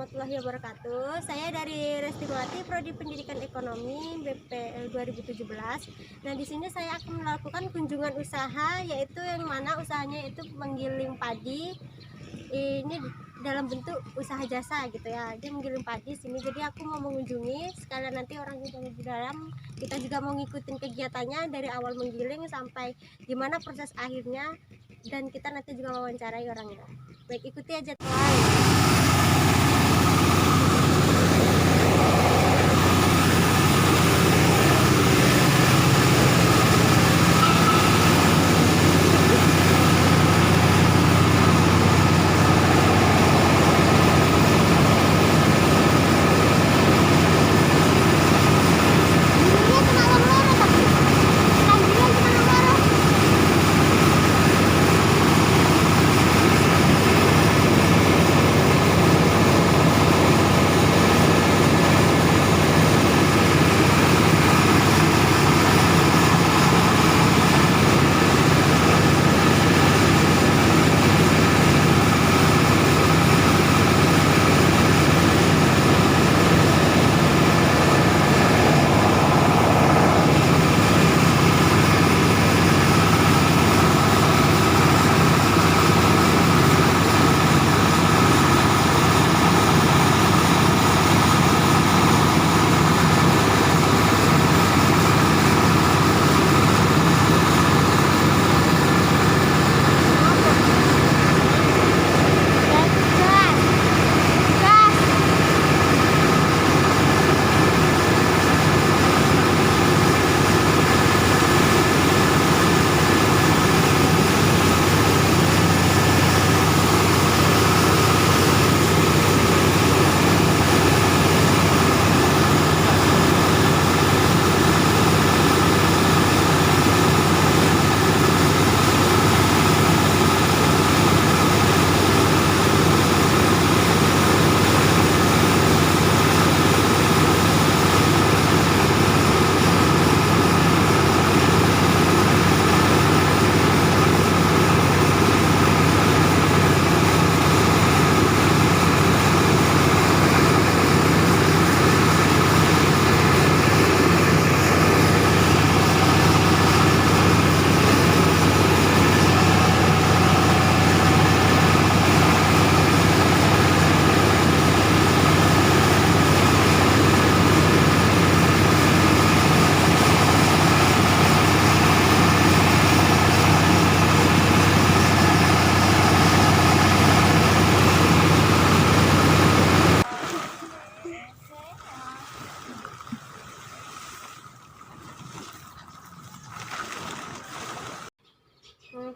warahmatullahi wabarakatuh. Saya dari Restimati, Prodi Pendidikan Ekonomi BPL 2017. Nah, di sini saya akan melakukan kunjungan usaha, yaitu yang mana usahanya itu menggiling padi. Ini dalam bentuk usaha jasa gitu ya. Dia menggiling padi sini. Jadi aku mau mengunjungi, sekalian nanti orang yang di dalam kita juga mau ngikutin kegiatannya dari awal menggiling sampai gimana proses akhirnya, dan kita nanti juga wawancarai orangnya. Baik, ikuti aja tuan.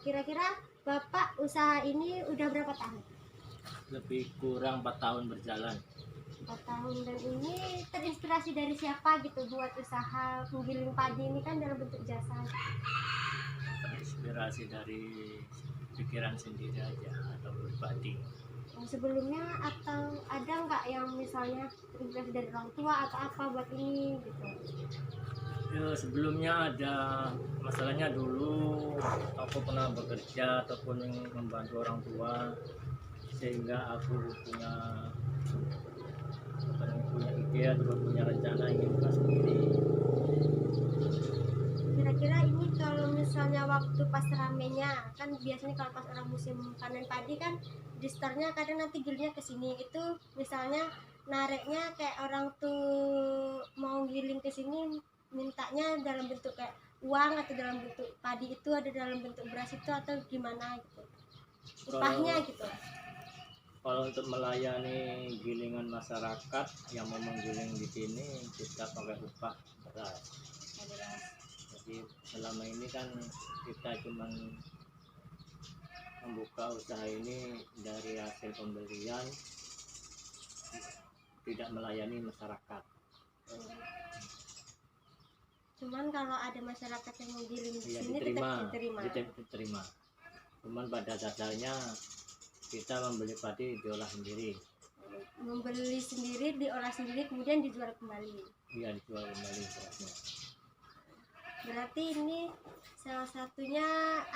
Kira-kira Bapak usaha ini udah berapa tahun? Lebih kurang 4 tahun berjalan. 4 tahun. Dan ini terinspirasi dari siapa gitu buat usaha menggiling padi ini, kan dalam bentuk jasa? Terinspirasi dari pikiran sendiri aja atau pribadi. Sebelumnya atau ada nggak yang misalnya terinspirasi dari orang tua atau apa buat ini gitu? Ya, sebelumnya ada masalahnya dulu aku pernah bekerja ataupun membantu orang tua, sehingga aku punya ide atau punya rencana ingin buka sendiri. Kira-kira ini kalau misalnya waktu pas ramenya, kan biasanya kalau pas orang musim panen padi kan di startnya kadang nanti gilingnya ke sini, itu misalnya nariknya kayak orang tuh mau giling ke sini mintanya dalam bentuk kayak uang atau dalam bentuk padi itu ada dalam bentuk beras itu atau gimana gitu upahnya gitu? Kalau untuk melayani gilingan masyarakat yang mau menggiling di sini, kita pakai upah beras. Jadi selama ini kan kita cuma membuka usaha ini dari hasil pembelian, tidak melayani masyarakat. Cuman kalau ada masyarakat yang mau giling di Ya, sini tetap diterima. Cuman pada dasarnya kita membeli padi diolah sendiri. Membeli sendiri, diolah sendiri, kemudian dijual kembali. Iya, dijual kembali berasnya. Berarti ini salah satunya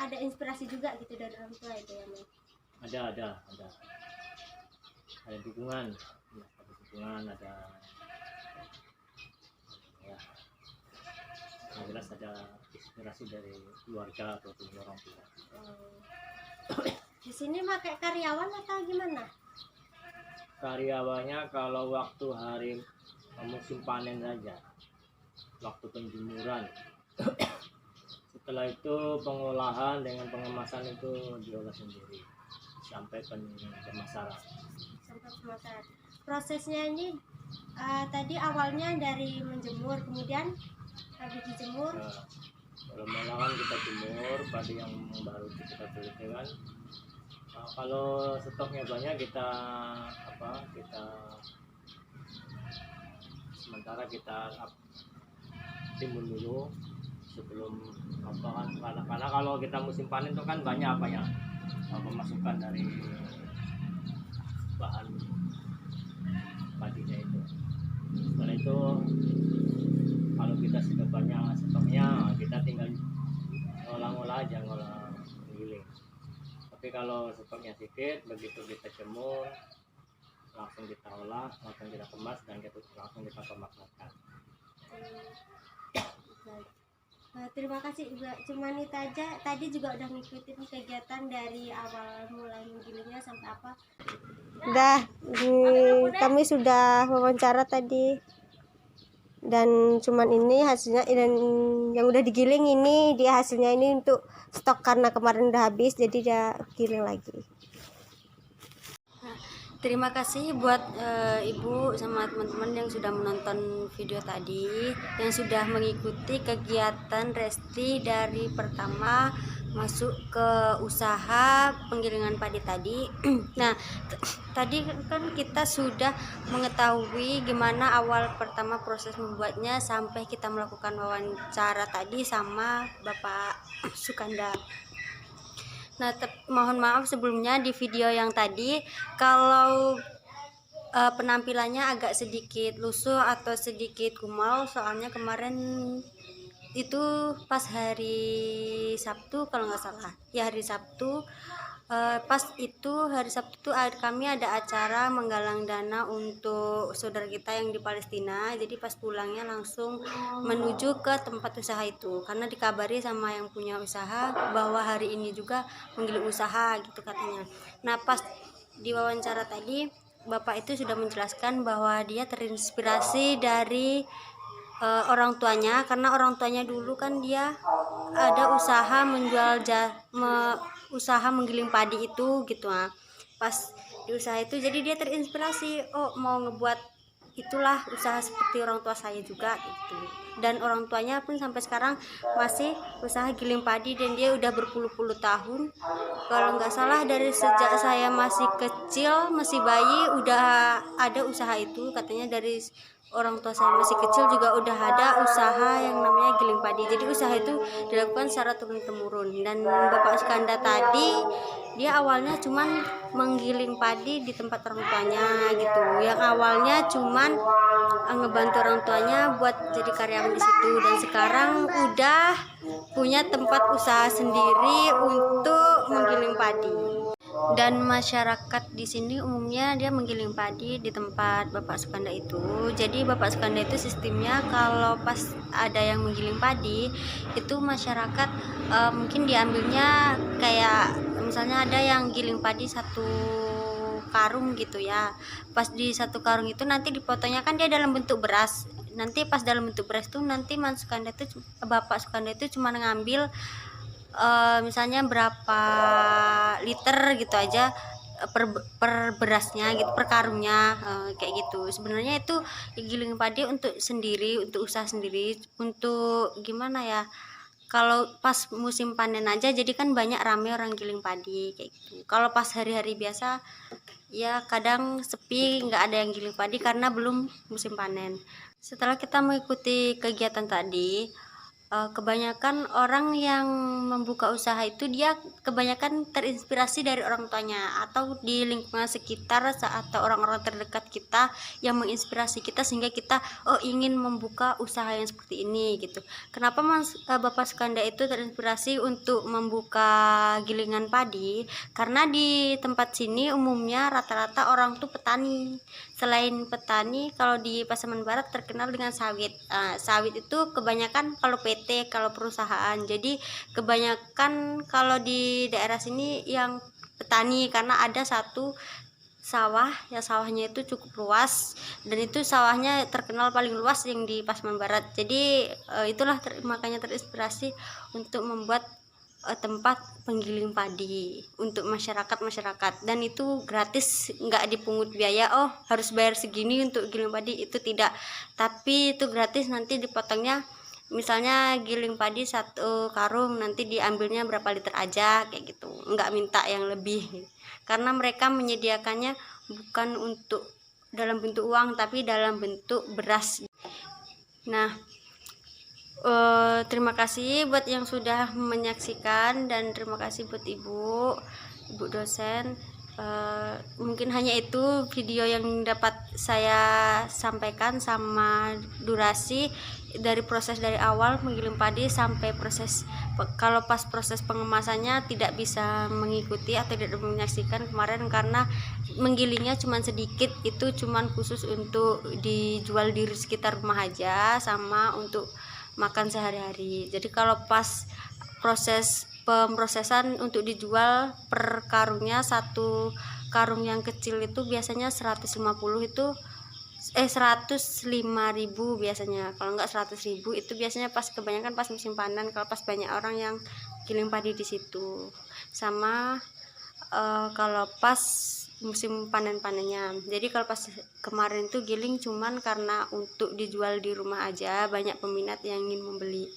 ada inspirasi juga gitu dari orang tua itu ya, Mas? Ada dukungan lingkungan, ada ya yang jelas ada inspirasi dari keluarga atau dari orang tua. Di sini pakai karyawan atau gimana? Karyawannya kalau waktu hari musim panen saja, waktu penjemuran. Setelah itu pengolahan dengan pengemasan itu diolah sendiri sampai pemasaran. Sampai pemasaran. Prosesnya ini tadi awalnya dari menjemur, kemudian habis dijemur. Kalau mengolahan kita jemur, padi yang baru kita bersihkan. Kalau stoknya banyak kita sementara kita timbun dulu sebelum karena kalau kita musim panen itu kan banyak pemasukan dari bahan padinya itu. Setelah itu kalau kita sudah banyak stoknya, kita tinggal ngolah aja, ngolah giling. Tapi kalau stoknya sedikit, begitu kita jemur langsung kita olah, langsung kita kemas, dan langsung kita pemasaran. Terima kasih Ibu. Cuman itu aja, tadi juga udah ngikutin kegiatan dari awal mulai menggilingnya sampai apa. Kami sudah wawancara tadi, dan cuman ini hasilnya, dan yang udah digiling ini dia hasilnya ini untuk stok karena kemarin udah habis, jadi dia giling lagi. Terima kasih buat Ibu sama teman-teman yang sudah menonton video tadi, yang sudah mengikuti kegiatan Resti dari pertama masuk ke usaha penggilingan padi tadi. Nah, tadi kan kita sudah mengetahui gimana awal pertama proses membuatnya sampai kita melakukan wawancara tadi sama Bapak Sukanda. Nah, mohon maaf sebelumnya di video yang tadi kalau penampilannya agak sedikit lusuh atau sedikit kumal, soalnya kemarin itu pas hari Sabtu kalau nggak salah ya, hari Sabtu pas itu hari Sabtu kami ada acara menggalang dana untuk saudara kita yang di Palestina. Jadi pas pulangnya langsung menuju ke tempat usaha itu karena dikabari sama yang punya usaha bahwa hari ini juga menggiling usaha gitu katanya. Nah, pas di wawancara tadi Bapak itu sudah menjelaskan bahwa dia terinspirasi dari orang tuanya, karena orang tuanya dulu kan dia ada usaha usaha menggiling padi itu gitu. Nah, pas di usaha itu jadi dia terinspirasi, oh mau ngebuat itulah usaha seperti orang tua saya juga gitu. Dan orang tuanya pun sampai sekarang masih usaha giling padi, dan dia udah berpuluh-puluh tahun. Kalau nggak salah dari sejak saya masih kecil, masih bayi udah ada usaha itu katanya. Dari orang tua saya masih kecil juga udah ada usaha yang namanya giling padi. Jadi usaha itu dilakukan secara turun-temurun. Dan Bapak Sukanda tadi dia awalnya cuman menggiling padi di tempat orang tuanya gitu. Yang awalnya cuman ngebantu orang tuanya buat jadi karyawan di situ, dan sekarang udah punya tempat usaha sendiri untuk menggiling padi. Dan masyarakat di sini umumnya dia menggiling padi di tempat Bapak Sukanda itu. Jadi Bapak Sukanda itu sistemnya kalau pas ada yang menggiling padi itu masyarakat mungkin diambilnya kayak misalnya ada yang giling padi satu karung gitu ya. Pas di satu karung itu nanti dipotongnya kan dia dalam bentuk beras. Nanti pas dalam bentuk beras tuh nanti Bapak Sukanda itu cuma ngambil misalnya berapa liter gitu aja per berasnya gitu, per karungnya kayak gitu. Sebenarnya itu giling padi untuk sendiri, untuk usaha sendiri, untuk gimana ya, kalau pas musim panen aja jadi kan banyak rame orang giling padi kayak gitu. Kalau pas hari-hari biasa ya kadang sepi, nggak ada yang giling padi karena belum musim panen. Setelah kita mengikuti kegiatan tadi, kebanyakan orang yang membuka usaha itu dia kebanyakan terinspirasi dari orang tuanya atau di lingkungan sekitar atau orang-orang terdekat kita yang menginspirasi kita sehingga kita ingin membuka usaha yang seperti ini gitu. Kenapa Bapak Sukanda itu terinspirasi untuk membuka gilingan padi? Karena di tempat sini umumnya rata-rata orang tuh petani. selain petani, kalau di Pasaman Barat terkenal dengan sawit. Sawit itu kebanyakan kalau PT, kalau perusahaan. Jadi kebanyakan kalau di daerah sini yang petani, karena ada satu sawah ya, sawahnya itu cukup luas, dan itu sawahnya terkenal paling luas yang di Pasaman Barat. Jadi itulah makanya terinspirasi untuk membuat tempat penggiling padi untuk masyarakat, dan itu gratis, nggak dipungut biaya. Oh, harus bayar segini untuk giling padi, itu tidak, tapi itu gratis. Nanti dipotongnya, misalnya giling padi 1 karung, nanti diambilnya berapa liter aja, kayak gitu, nggak minta yang lebih, karena mereka menyediakannya bukan untuk dalam bentuk uang, tapi dalam bentuk beras. Nah, terima kasih buat yang sudah menyaksikan, dan terima kasih buat ibu dosen. Mungkin hanya itu video yang dapat saya sampaikan, sama durasi dari proses dari awal menggiling padi sampai proses, kalau pas proses pengemasannya tidak bisa mengikuti atau tidak menyaksikan kemarin karena menggilingnya cuma sedikit, itu cuma khusus untuk dijual di sekitar rumah aja, sama untuk makan sehari-hari. Jadi kalau pas proses pemrosesan untuk dijual per karungnya, 1 karung yang kecil itu biasanya 150, itu 105.000 biasanya. Kalau enggak 100.000, itu biasanya pas, kebanyakan pas musim panen, kalau pas banyak orang yang giling padi di situ. Sama kalau pas musim panen-panennya. Jadi kalau pas kemarin itu giling cuman karena untuk dijual di rumah aja, banyak peminat yang ingin membeli.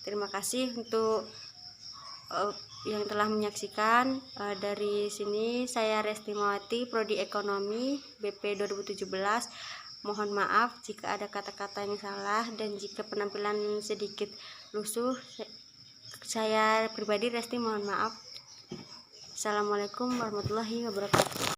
Terima kasih untuk yang telah menyaksikan. Dari sini saya Restimawati, Prodi Ekonomi BP 2017. Mohon maaf jika ada kata-kata yang salah, dan jika penampilan sedikit lusuh, saya pribadi Resti mohon maaf. Assalamualaikum warahmatullahi wabarakatuh.